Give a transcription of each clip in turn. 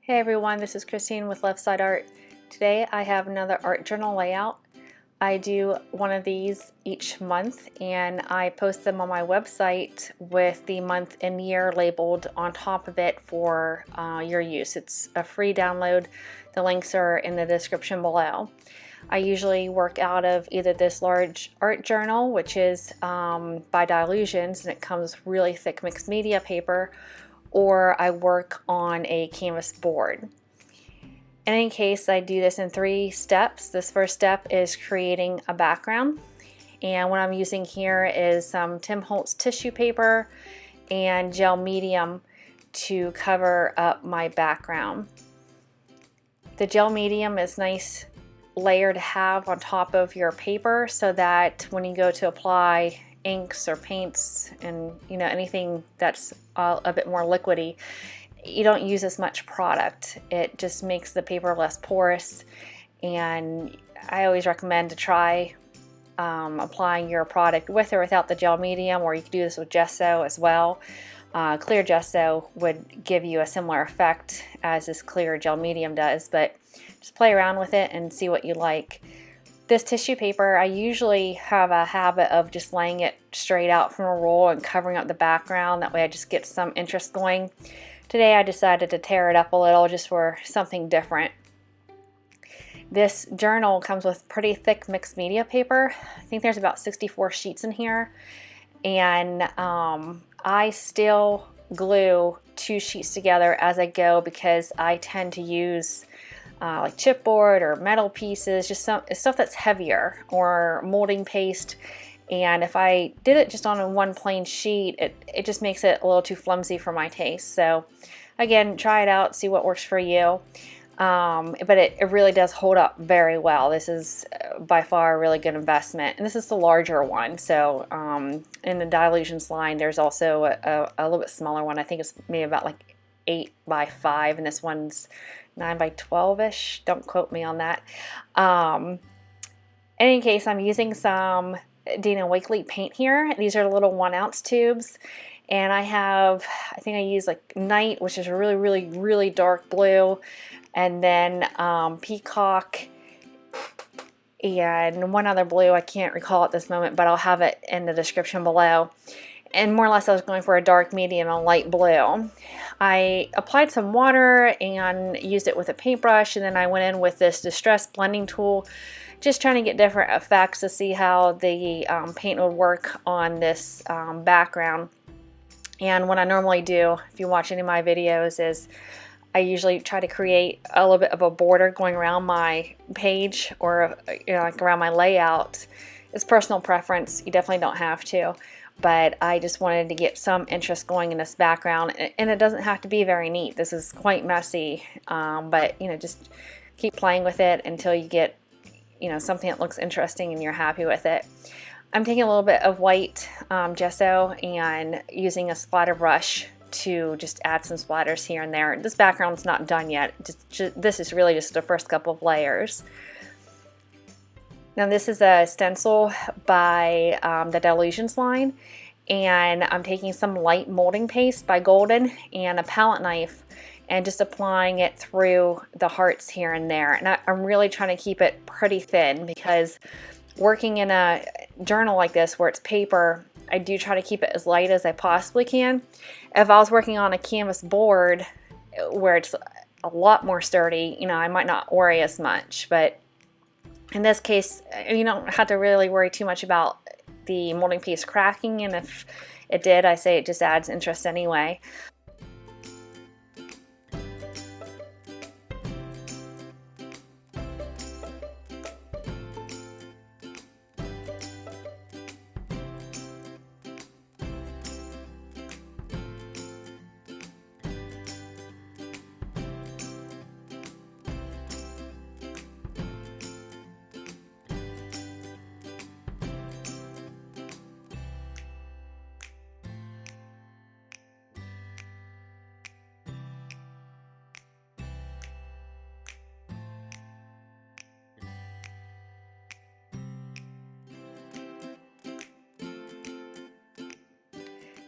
Hey everyone, this is Christine with LeftSideArt. Today I have another art journal layout. I do one of these each month and I post them on my website with the month and year labeled on top of it for your use. It's a free download. The links are in the description below. I usually work out of either this large art journal, which is by Dilutions, and it comes really thick mixed media paper, or I work on a canvas board. In any case, I do this in 3 steps. This first step is creating a background, and what I'm using here is some Tim Holtz tissue paper and gel medium to cover up my background. The gel medium is nice layer to have on top of your paper so that when you go to apply inks or paints and anything that's a bit more liquidy, you don't use as much product. It just makes the paper less porous, and I always recommend to try applying your product with or without the gel medium, or you can do this with gesso as well. Clear gesso would give you a similar effect as this clear gel medium does, but just play around with it and see what you like. This tissue paper, I usually have a habit of just laying it straight out from a roll and covering up the background. That way I just get some interest going. Today I decided to tear it up a little just for something different. This journal comes with pretty thick mixed media paper. I think there's about 64 sheets in here. And I still glue 2 sheets together as I go because I tend to use like chipboard or metal pieces, just stuff that's heavier, or molding paste. And if I did it just on one plain sheet, it just makes it a little too flimsy for my taste. So again, try it out, see what works for you. But it really does hold up very well. This is by far a really good investment, and this is the larger one. So in the Dilutions line, there's also a little bit smaller one. I think it's maybe about like 8 by 5, and this one's 9 by 12-ish. Don't quote me on that. In any case, I'm using some Dina Wakley paint here. These are little 1-ounce tubes, and I think I use like Night, which is a really dark blue, and then Peacock, and one other blue I can't recall at this moment, but I'll have it in the description below. And more or less I was going for a dark medium and a light blue. I applied some water and used it with a paintbrush, and then I went in with this distress blending tool, just trying to get different effects to see how the paint would work on this background. And what I normally do, if you watch any of my videos, is I usually try to create a little bit of a border going around my page, or like around my layout. It's personal preference. You definitely don't have to. But I just wanted to get some interest going in this background, and it doesn't have to be very neat. This is quite messy, but just keep playing with it until you get something that looks interesting and you're happy with it. I'm taking a little bit of white gesso and using a splatter brush to just add some splatters here and there. This background's not done yet. This is really just the first couple of layers. Now this is a stencil by the Dilutions line, and I'm taking some light molding paste by Golden and a palette knife and just applying it through the hearts here and there. And I'm really trying to keep it pretty thin, because working in a journal like this where it's paper, I do try to keep it as light as I possibly can. If I was working on a canvas board where it's a lot more sturdy, I might not worry as much, but in this case, you don't have to really worry too much about the molding piece cracking, and if it did, I say it just adds interest anyway.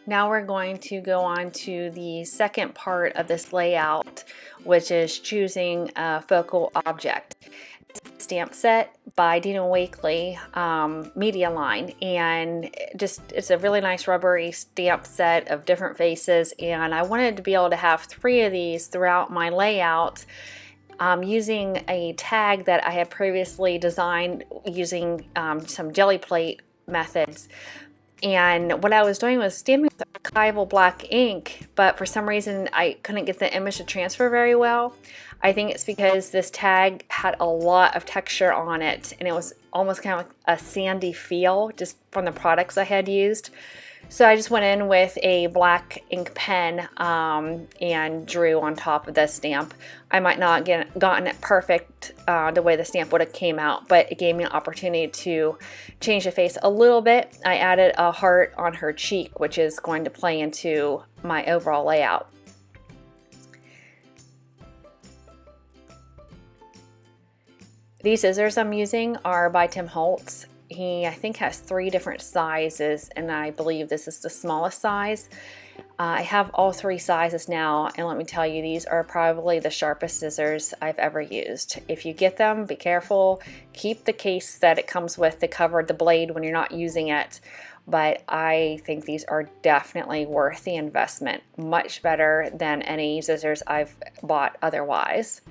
Now we're going to go on to the second part of this layout, which is choosing a focal object. Stamp set by Dina Wakley, Media Line, and it's a really nice rubbery stamp set of different faces, and I wanted to be able to have 3 of these throughout my layout, using a tag that I had previously designed using some jelly plate methods. And what I was doing was stamping with archival black ink, but for some reason I couldn't get the image to transfer very well. I think it's because this tag had a lot of texture on it, and it was almost kind of like a sandy feel just from the products I had used. So I just went in with a black ink pen and drew on top of the stamp. I might not gotten it perfect the way the stamp would have came out, but it gave me an opportunity to change the face a little bit. I added a heart on her cheek, which is going to play into my overall layout. These scissors I'm using are by Tim Holtz. He, I think, has 3 different sizes, and I believe this is the smallest size. I have all 3 sizes now, and let me tell you, these are probably the sharpest scissors I've ever used. If you get them, be careful. Keep the case that it comes with to cover the blade when you're not using it, but I think these are definitely worth the investment. Much better than any scissors I've bought otherwise.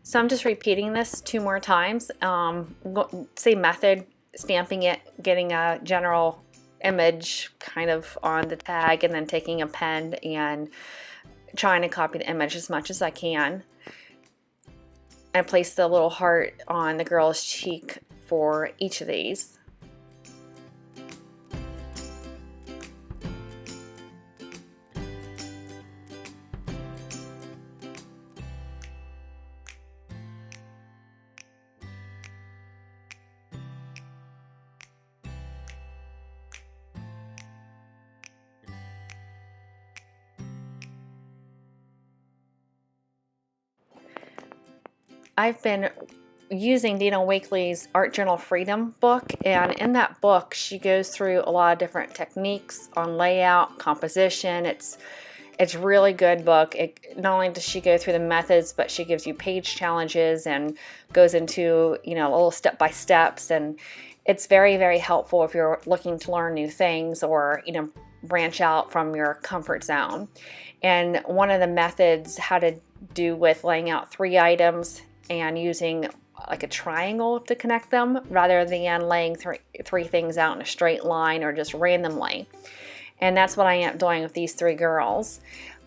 So I'm just repeating this 2 more times. Same method, stamping it, getting a general image kind of on the tag, and then taking a pen and trying to copy the image as much as I can. I placed the little heart on the girl's cheek for each of these. I've been using Dina Wakley's Art Journal Freedom book, and in that book she goes through a lot of different techniques on layout, composition. It's a really good book. Not only does she go through the methods, but she gives you page challenges and goes into, you know, little step-by-steps, and it's very, very helpful if you're looking to learn new things or, you know, branch out from your comfort zone. And one of the methods had to do with laying out 3 items and using like a triangle to connect them rather than laying three things out in a straight line or just randomly. And that's what I am doing with these 3 girls.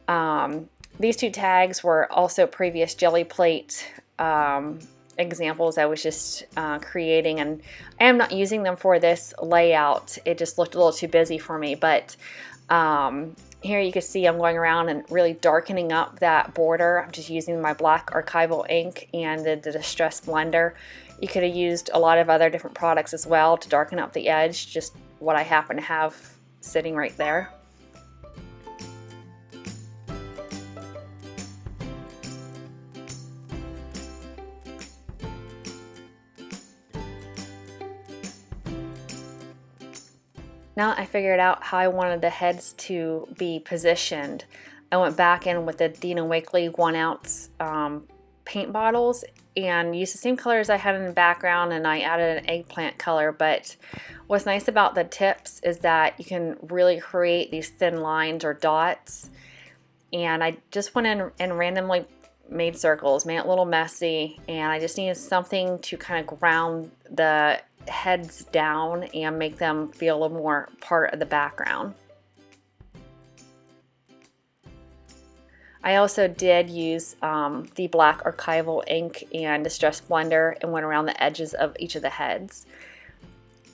These 2 tags were also previous jelly plate examples I was just creating, and I am not using them for this layout. It just looked a little too busy for me, but here you can see I'm going around and really darkening up that border. I'm just using my black archival ink and the Distress blender. You could have used a lot of other different products as well to darken up the edge, just what I happen to have sitting right there. Now I figured out how I wanted the heads to be positioned. I went back in with the Dina Wakley 1-ounce paint bottles and used the same colors I had in the background, and I added an eggplant color. But what's nice about the tips is that you can really create these thin lines or dots. And I just went in and randomly made circles, made it a little messy, and I just needed something to kind of ground the heads down and make them feel a little more part of the background. I also did use the black archival ink and Distress blender and went around the edges of each of the heads.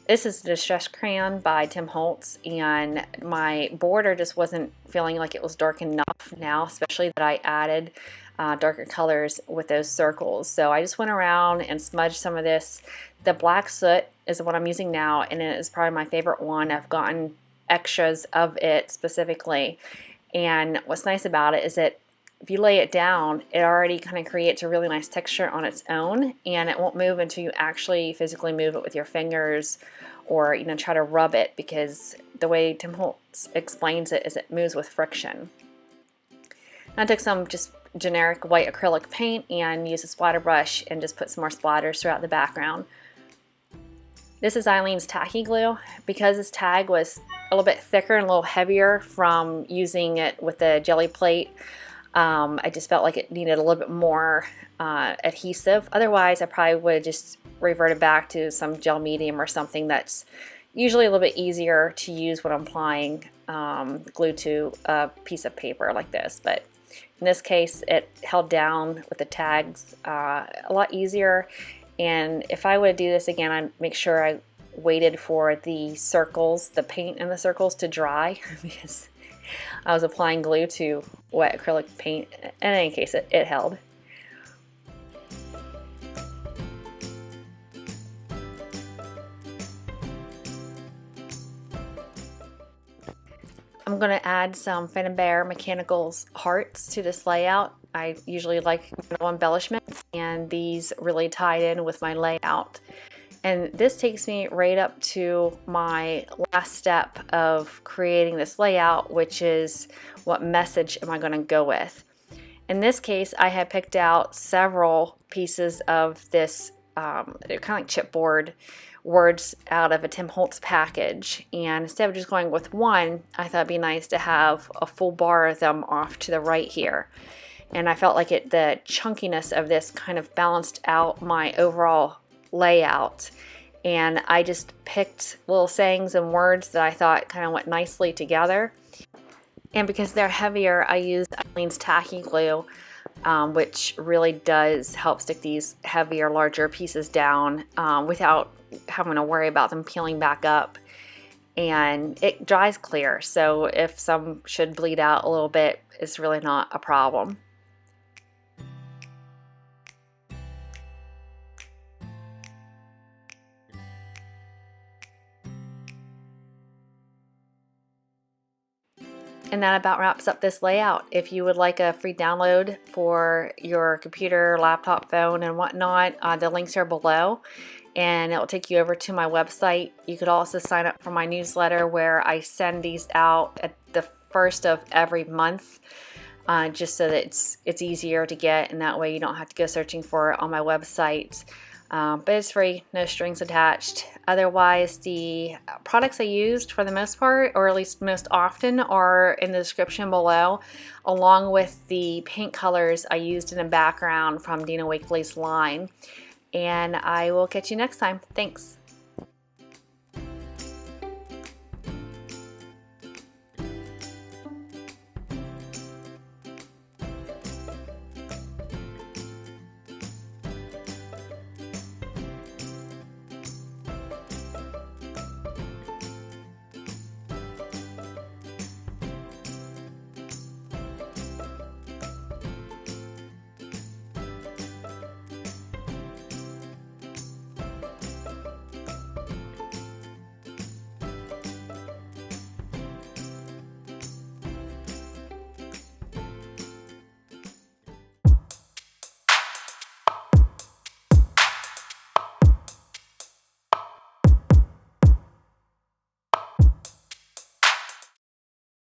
This is Distress Crayon by Tim Holtz, and my border just wasn't feeling like it was dark enough now, especially that I added darker colors with those circles. So I just went around and smudged some of this. The black soot is what I'm using now, and it is probably my favorite one. I've gotten extras of it specifically, and what's nice about it is that if you lay it down, it already kind of creates a really nice texture on its own, and it won't move until you actually physically move it with your fingers or, you know, try to rub it, because the way Tim Holtz explains it is it moves with friction. I took some just generic white acrylic paint and used a splatter brush and just put some more splatters throughout the background. This is Eileen's tacky glue. Because this tag was a little bit thicker and a little heavier from using it with the jelly plate, I just felt like it needed a little bit more adhesive. Otherwise, I probably would have just reverted back to some gel medium or something that's usually a little bit easier to use when I'm applying glue to a piece of paper like this. But in this case, it held down with the tags a lot easier. And if I would do this again, I'd make sure I waited for the circles, the paint in the circles to dry because I was applying glue to wet acrylic paint. In any case, it held. I'm going to add some Fin & Bear Mechanicals hearts to this layout. I usually like embellishments, and these really tied in with my layout. And this takes me right up to my last step of creating this layout, which is what message am I going to go with. In this case, I had picked out several pieces of this kind of like chipboard words out of a Tim Holtz package, and instead of just going with one, I thought it'd be nice to have a full bar of them off to the right here. And I felt like the chunkiness of this kind of balanced out my overall layout, and I just picked little sayings and words that I thought kind of went nicely together. And because they're heavier, I used Eileen's tacky glue, which really does help stick these heavier, larger pieces down without having to worry about them peeling back up. And it dries clear, so if some should bleed out a little bit, it's really not a problem. And that about wraps up this layout. If you would like a free download for your computer, laptop, phone, and whatnot, the links are below, and it will take you over to my website. You could also sign up for my newsletter where I send these out at the first of every month, just so that it's easier to get, and that way you don't have to go searching for it on my website. But it's free, no strings attached. Otherwise, the products I used for the most part, or at least most often, are in the description below, along with the paint colors I used in the background from Dina Wakley's line. And I will catch you next time. Thanks.